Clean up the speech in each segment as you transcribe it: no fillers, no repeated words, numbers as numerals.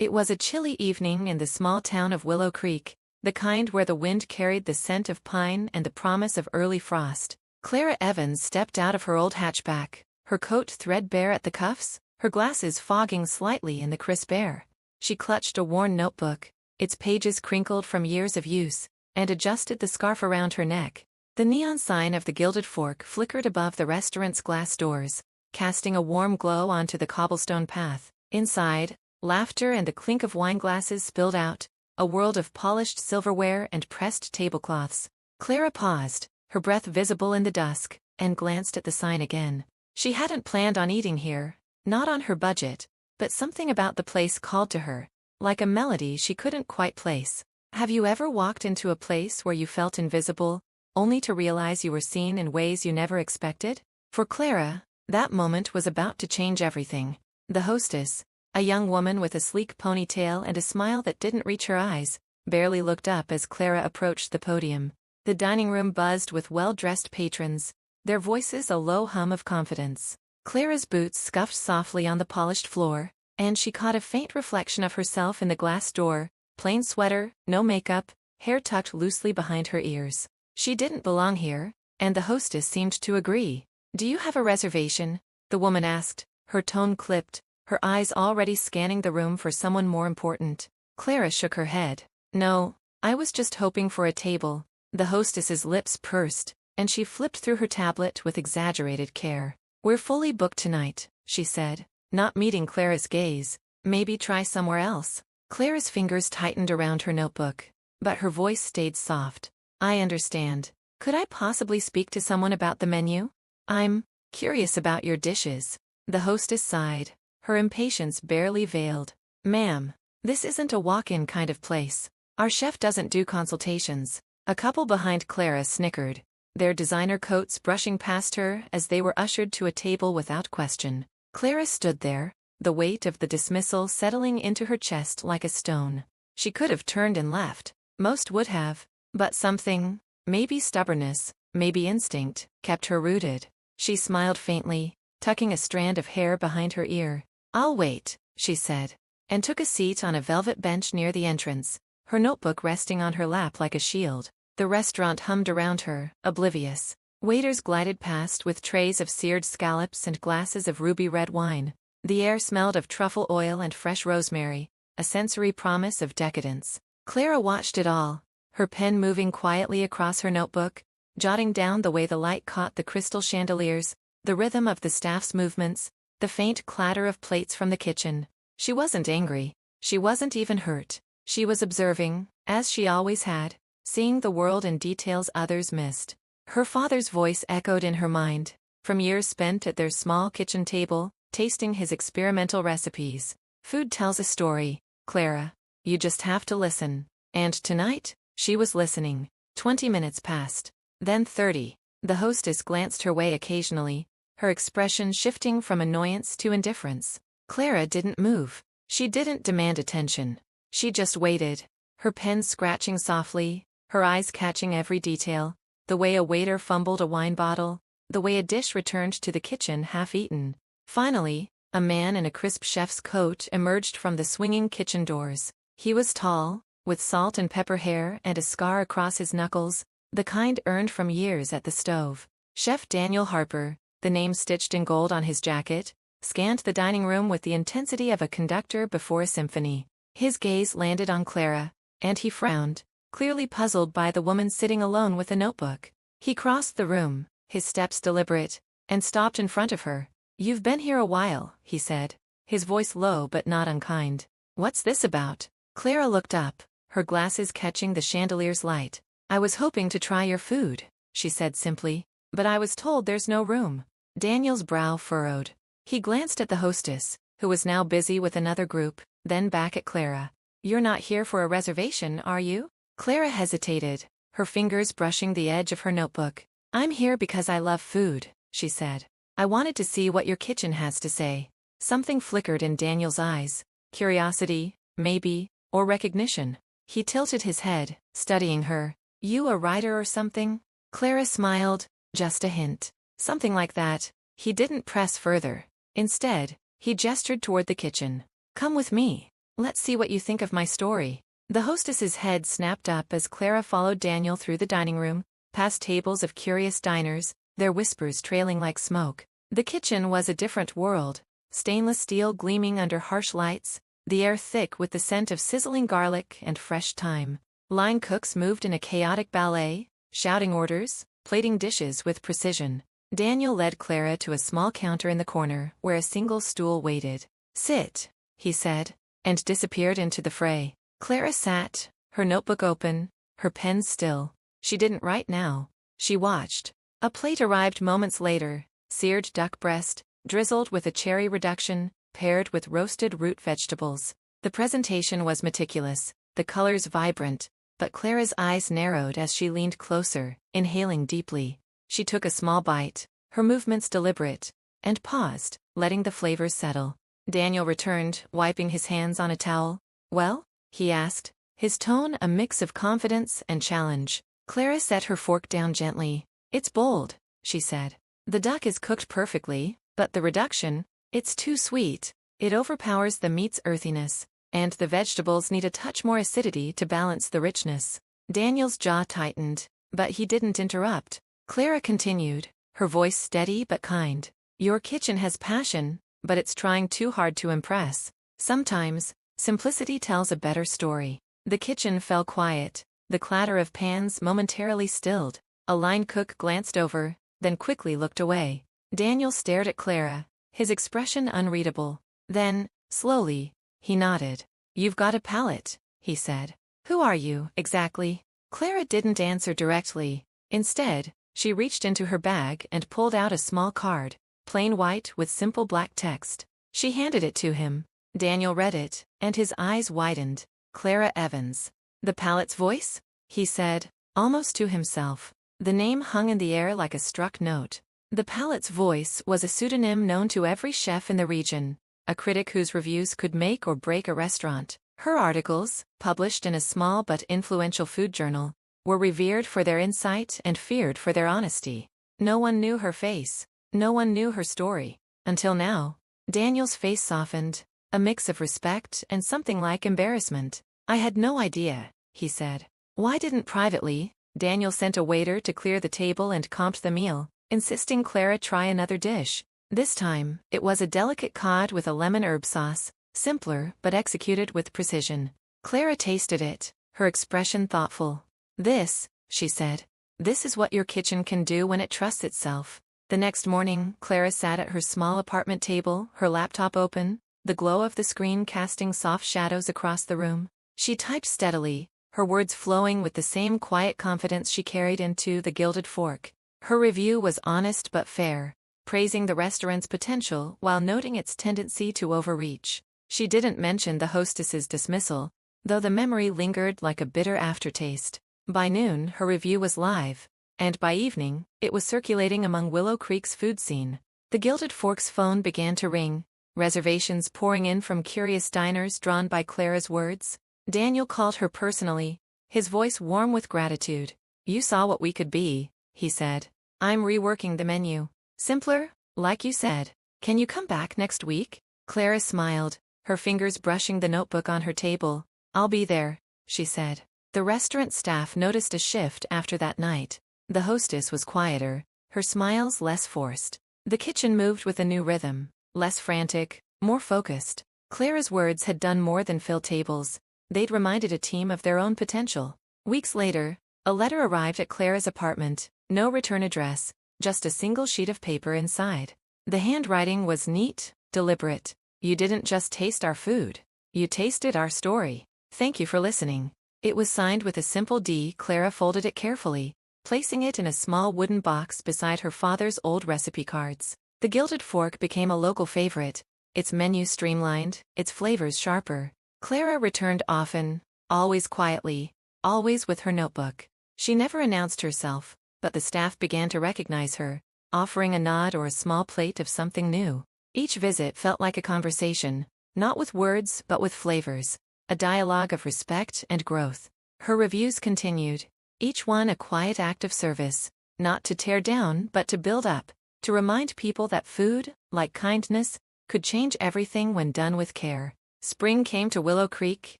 It was a chilly evening in the small town of Willow Creek, the kind where the wind carried the scent of pine and the promise of early frost. Clara Evans stepped out of her old hatchback, her coat threadbare at the cuffs, her glasses fogging slightly in the crisp air. She clutched a worn notebook, its pages crinkled from years of use, and adjusted the scarf around her neck. The neon sign of the Gilded Fork flickered above the restaurant's glass doors, casting a warm glow onto the cobblestone path. Inside, laughter and the clink of wine glasses spilled out, a world of polished silverware and pressed tablecloths. Clara paused, her breath visible in the dusk, and glanced at the sign again. She hadn't planned on eating here, not on her budget, but something about the place called to her, like a melody she couldn't quite place. Have you ever walked into a place where you felt invisible, only to realize you were seen in ways you never expected? For Clara, that moment was about to change everything. The hostess, a young woman with a sleek ponytail and a smile that didn't reach her eyes, barely looked up as Clara approached the podium. The dining room buzzed with well-dressed patrons, their voices a low hum of confidence. Clara's boots scuffed softly on the polished floor, and she caught a faint reflection of herself in the glass door, plain sweater, no makeup, hair tucked loosely behind her ears. She didn't belong here, and the hostess seemed to agree. "Do you have a reservation?" the woman asked, her tone clipped, her eyes already scanning the room for someone more important. Clara shook her head. "No, I was just hoping for a table." The hostess's lips pursed, and she flipped through her tablet with exaggerated care. "We're fully booked tonight," she said, not meeting Clara's gaze. "Maybe try somewhere else." Clara's fingers tightened around her notebook, but her voice stayed soft. "I understand. Could I possibly speak to someone about the menu? I'm curious about your dishes." The hostess sighed, her impatience barely veiled. "Ma'am, this isn't a walk-in kind of place. Our chef doesn't do consultations." A couple behind Clara snickered, their designer coats brushing past her as they were ushered to a table without question. Clara stood there, the weight of the dismissal settling into her chest like a stone. She could have turned and left. Most would have. But something, maybe stubbornness, maybe instinct, kept her rooted. She smiled faintly, tucking a strand of hair behind her ear. "I'll wait," she said, and took a seat on a velvet bench near the entrance, her notebook resting on her lap like a shield. The restaurant hummed around her, oblivious. Waiters glided past with trays of seared scallops and glasses of ruby red wine. The air smelled of truffle oil and fresh rosemary, a sensory promise of decadence. Clara watched it all, her pen moving quietly across her notebook, jotting down the way the light caught the crystal chandeliers, the rhythm of the staff's movements, the faint clatter of plates from the kitchen. She wasn't angry. She wasn't even hurt. She was observing, as she always had, seeing the world in details others missed. Her father's voice echoed in her mind, from years spent at their small kitchen table, tasting his experimental recipes. "Food tells a story, Clara. You just have to listen." And tonight, she was listening. 20 minutes passed. Then 30. The hostess glanced her way occasionally, her expression shifting from annoyance to indifference. Clara didn't move. She didn't demand attention. She just waited, her pen scratching softly, her eyes catching every detail, the way a waiter fumbled a wine bottle, the way a dish returned to the kitchen half-eaten. Finally, a man in a crisp chef's coat emerged from the swinging kitchen doors. He was tall, with salt and pepper hair and a scar across his knuckles, the kind earned from years at the stove. Chef Daniel Harper, the name stitched in gold on his jacket, scanned the dining room with the intensity of a conductor before a symphony. His gaze landed on Clara, and he frowned, clearly puzzled by the woman sitting alone with a notebook. He crossed the room, his steps deliberate, and stopped in front of her. "You've been here a while," he said, his voice low but not unkind. "What's this about?" Clara looked up, her glasses catching the chandelier's light. "I was hoping to try your food," she said simply, "but I was told there's no room." Daniel's brow furrowed. He glanced at the hostess, who was now busy with another group, then back at Clara. "You're not here for a reservation, are you?" Clara hesitated, her fingers brushing the edge of her notebook. "I'm here because I love food," she said. "I wanted to see what your kitchen has to say." Something flickered in Daniel's eyes. Curiosity, maybe, or recognition. He tilted his head, studying her. "You a writer or something?" Clara smiled, just a hint. "Something like that." He didn't press further. Instead, he gestured toward the kitchen. "Come with me." Let's see what you think of my story. The hostess's head snapped up as Clara followed Daniel through the dining room, past tables of curious diners, their whispers trailing like smoke. The kitchen was a different world, stainless steel gleaming under harsh lights, the air thick with the scent of sizzling garlic and fresh thyme. Line cooks moved in a chaotic ballet, shouting orders, plating dishes with precision. Daniel led Clara to a small counter in the corner where a single stool waited. "Sit," he said, and disappeared into the fray. Clara sat, her notebook open, her pen still. She didn't write now. She watched. A plate arrived moments later, seared duck breast, drizzled with a cherry reduction, paired with roasted root vegetables. The presentation was meticulous, the colors vibrant, but Clara's eyes narrowed as she leaned closer, inhaling deeply. She took a small bite, her movements deliberate, and paused, letting the flavors settle. Daniel returned, wiping his hands on a towel. "Well?" he asked, his tone a mix of confidence and challenge. Clara set her fork down gently. "It's bold," she said. "The duck is cooked perfectly, but the reduction, it's too sweet. It overpowers the meat's earthiness, and the vegetables need a touch more acidity to balance the richness." Daniel's jaw tightened, but he didn't interrupt. Clara continued, her voice steady but kind. "Your kitchen has passion, but it's trying too hard to impress. Sometimes, simplicity tells a better story." The kitchen fell quiet, the clatter of pans momentarily stilled. A line cook glanced over, then quickly looked away. Daniel stared at Clara, his expression unreadable. Then, slowly, he nodded. "You've got a palate," he said. "Who are you, exactly?" Clara didn't answer directly. Instead, she reached into her bag and pulled out a small card, plain white with simple black text. She handed it to him. Daniel read it, and his eyes widened. "Clara Evans." "The Palate's voice?" he said, almost to himself. The name hung in the air like a struck note. The Palate's voice was a pseudonym known to every chef in the region, a critic whose reviews could make or break a restaurant. Her articles, published in a small but influential food journal, were revered for their insight and feared for their honesty. No one knew her face. No one knew her story. Until now. Daniel's face softened, a mix of respect and something like embarrassment. "I had no idea," he said. "Why didn't privately?" Daniel sent a waiter to clear the table and comped the meal, insisting Clara try another dish. This time, it was a delicate cod with a lemon herb sauce, simpler but executed with precision. Clara tasted it, her expression thoughtful. "This," she said, "this is what your kitchen can do when it trusts itself." The next morning, Clara sat at her small apartment table, her laptop open, the glow of the screen casting soft shadows across the room. She typed steadily, her words flowing with the same quiet confidence she carried into the Gilded Fork. Her review was honest but fair, praising the restaurant's potential while noting its tendency to overreach. She didn't mention the hostess's dismissal, though the memory lingered like a bitter aftertaste. By noon, her review was live, and by evening, it was circulating among Willow Creek's food scene. The Gilded Fork's phone began to ring, reservations pouring in from curious diners drawn by Clara's words. Daniel called her personally, his voice warm with gratitude. "You saw what we could be," he said. "I'm reworking the menu. Simpler, like you said. Can you come back next week?" Clara smiled, her fingers brushing the notebook on her table. "I'll be there," she said. The restaurant staff noticed a shift after that night. The hostess was quieter, her smiles less forced. The kitchen moved with a new rhythm, less frantic, more focused. Clara's words had done more than fill tables. They'd reminded a team of their own potential. Weeks later, a letter arrived at Clara's apartment, no return address, just a single sheet of paper inside. The handwriting was neat, deliberate. "You didn't just taste our food. You tasted our story. Thank you for listening." It was signed with a simple D. Clara folded it carefully, placing it in a small wooden box beside her father's old recipe cards. The Gilded Fork became a local favorite, its menu streamlined, its flavors sharper. Clara returned often, always quietly, always with her notebook. She never announced herself, but the staff began to recognize her, offering a nod or a small plate of something new. Each visit felt like a conversation, not with words but with flavors, a dialogue of respect and growth. Her reviews continued, each one a quiet act of service, not to tear down but to build up, to remind people that food, like kindness, could change everything when done with care. Spring came to Willow Creek,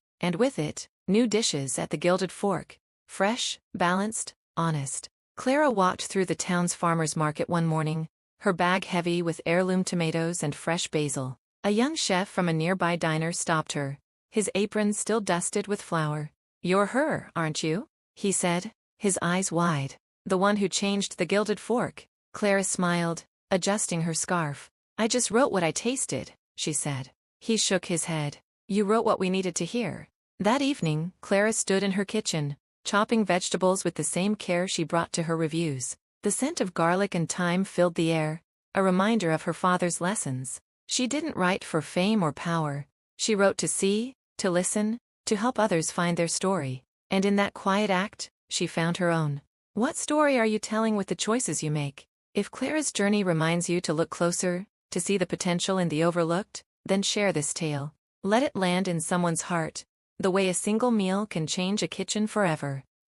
and with it, new dishes at the Gilded Fork. Fresh, balanced, honest. Clara walked through the town's farmer's market one morning, her bag heavy with heirloom tomatoes and fresh basil. A young chef from a nearby diner stopped her, his apron still dusted with flour. "You're her, aren't you?" he said, his eyes wide. "The one who changed the Gilded Fork." Clara smiled, adjusting her scarf. "I just wrote what I tasted," she said. He shook his head. "You wrote what we needed to hear." That evening, Clara stood in her kitchen, chopping vegetables with the same care she brought to her reviews. The scent of garlic and thyme filled the air, a reminder of her father's lessons. She didn't write for fame or power. She wrote to see, to listen, to help others find their story. And in that quiet act, she found her own. What story are you telling with the choices you make? If Clara's journey reminds you to look closer, to see the potential in the overlooked, then share this tale. Let it land in someone's heart, the way a single meal can change a kitchen forever.